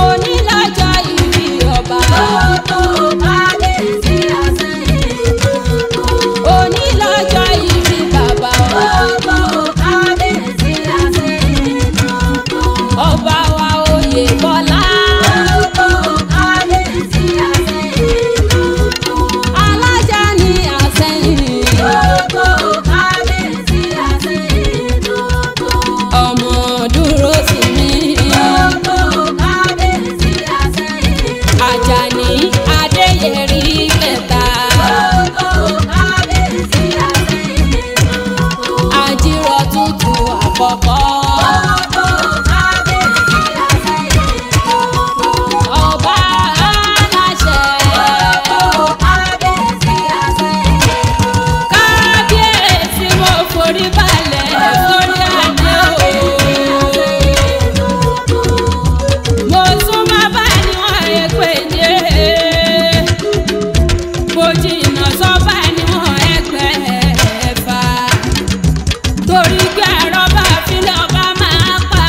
onílọ́jọ́ ìbí ọba. Kábíyèsí Àsẹ̀yìn onílọ́jọ́ ìbí bàbá ọba. Kábíyèsí Àsẹ̀yìn ọba wa Oyèbọ́lá. Kábíyèsí Àsẹ̀yìn alájà ní Àsẹ̀yìn. Kábíyèsí Àsẹ̀yìn ọmọ dúró sí mi. Kábíyèsí Àsẹ̀yìn Àjàní Adéyẹrí kẹta. Kábíyèsí Àsẹ̀yìn àjírọ̀ tútù àkọ́kọ́. Kábíyèsí Àsẹ̀yìn ọba aláṣẹ. Kábíyèsí Àsẹ̀yìn kábíyèsí mo forí balẹ̀ forí adé o. Mo tún máa bá níwọ̀n èpèdé. Mo jìnnà sọ́ba níwọ̀n ẹgbẹ̀fà. Torí pé àrọ́bà fílẹ̀ ọba máa pa.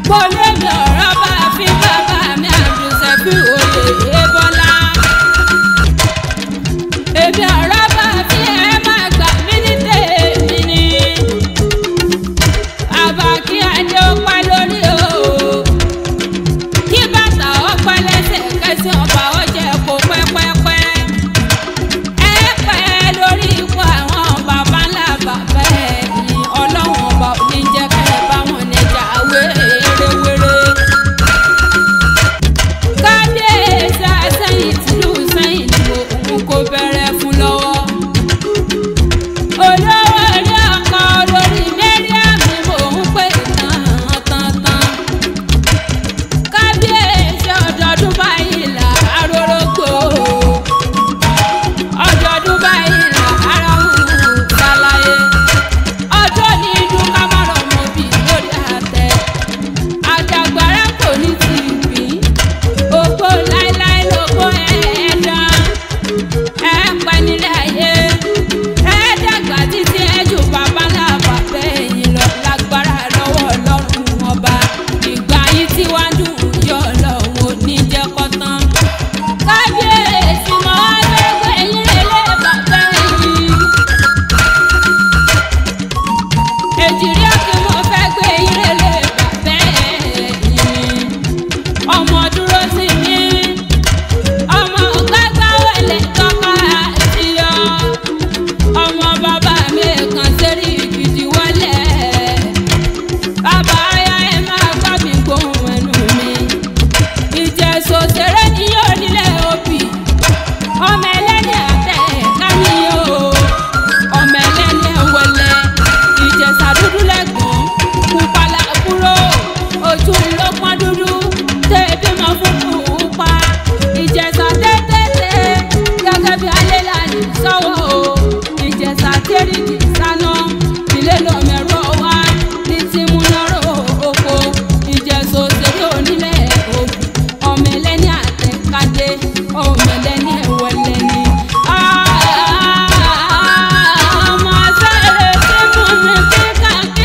Mo lé mi ọ̀rọ̀ bá fi bàbá mi Àdùsẹ̀fí Oyèbọ́lá. Èmi ọ̀rọ̀ bá fi ẹ máa gbà mí ní tèmi ni. Àbá kí adé ó pẹ́ lórí o. Kí bàtà ó pẹ́ lẹ́sẹ̀ kẹ́sì ọba ó jẹ́ kó pẹ́pẹ́pẹ́. Ẹ pẹ́ lórí ipò àwọn bàbá ńlá bàbá ẹ̀yìn. Ọlọ́run ọba ò ní jẹ́ kẹ́ ẹ bá wọn nẹjà wérewére. Kábíyèsí Àsẹ̀yìn tìlú Sẹ́yìn ni òun kò bẹ̀rẹ̀ fún lọ́wọ́. Olówó orí ọkọ lórí Mariam ni mò ń pè tán. Kábíyèsí ọdọọdún báyìí là arórógbó. Ọdọọdún báyìí là aráhùn ṣàlàyé. Ọjọ́ ní dún kámọ́rọ̀ mọ́ bí lórí àtẹ. Àjàgbára kò ní ti ìpín. Ògbó láíláí lóko ẹ̀ẹ́dán. Ẹ pẹ́ nílé ayé. Ẹ dàgbà títí ẹ jù bàbá ńlá bàbá ẹ̀yìn lọ lágbára lọ́wọ́ Ọlọ́run ọba. Ìgbà yìí tí wàá dùn yọ Ọlọ́run ò ní jẹ́ kó tán. Kábíyèsí mọ́ lẹ́gbẹ̀ẹ́ yín lélẹ̀ bàbá ẹ̀yìn. Èjìrí ọ̀kẹ́ mo fẹ́ gbé yín lélẹ̀ bàbá ẹ̀yìn. Ọmọ dúró sí mi. Ọmọ gbàgbà wẹ̀lẹ̀ tọ́ka àtiyọ́. Ọmọ bàbá mi kan sẹ́rí gidi wọlé. Bàbá ayá ẹ máa gbá mi gbóhùn ẹnu mi. Ìjẹ̀ṣò ṣeré ni yóò nílẹ̀ òbí. Ọmọ ẹlẹ́ni àtẹ ká ní o. Ọmọ ẹlẹ́ni wọlé. Ìjẹ̀ṣà dúdú lẹ́gbọ̀n. Pupa làbúrò. Ojú ló pọ́n dúdú. Tẹ̀bí mọ fún pupa. Ìjẹ̀ṣà tẹ́tẹ́tẹ́. Gẹ́gẹ́ bí alẹ́ lànà sọ́wọ́ o. Ìjẹ̀ṣà tẹ́rìndì sáná. Ilé lọ́mẹ̀rọ wá. Ní tí mú lọ́rọ̀ oko. Ìjẹ̀ṣà òṣèré onílẹ̀ ògùn. Ọmọ ẹlẹ́ni àtẹ̀kadé. Ọmọ ẹlẹ́ni ẹ̀wẹ̀lẹ̀ ni. Ọmọ sẹ́rẹ̀ tí mú mi kíkàkí.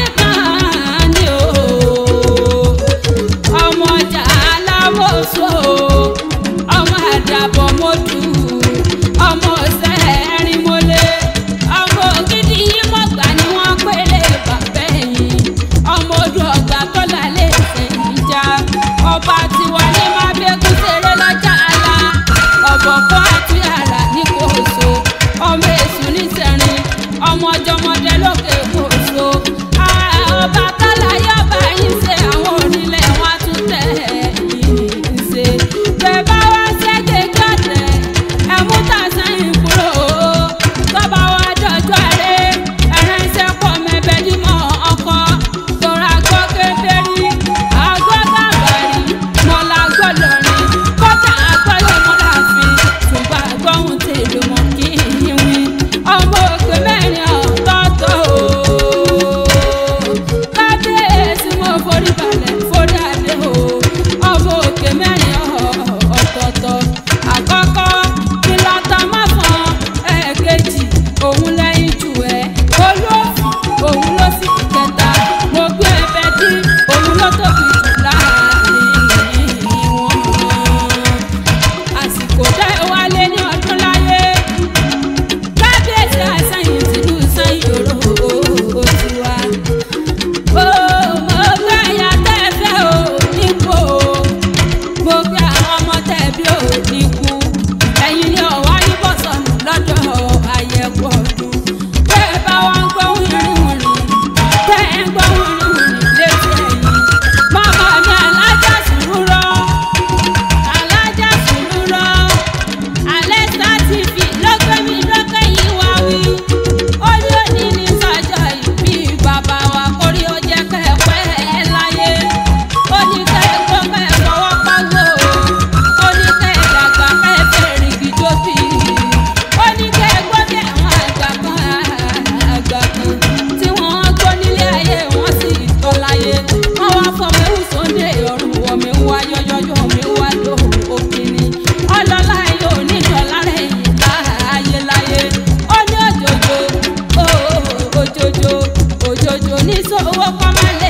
òjòjò ní sọ owó kọ́ máa lé.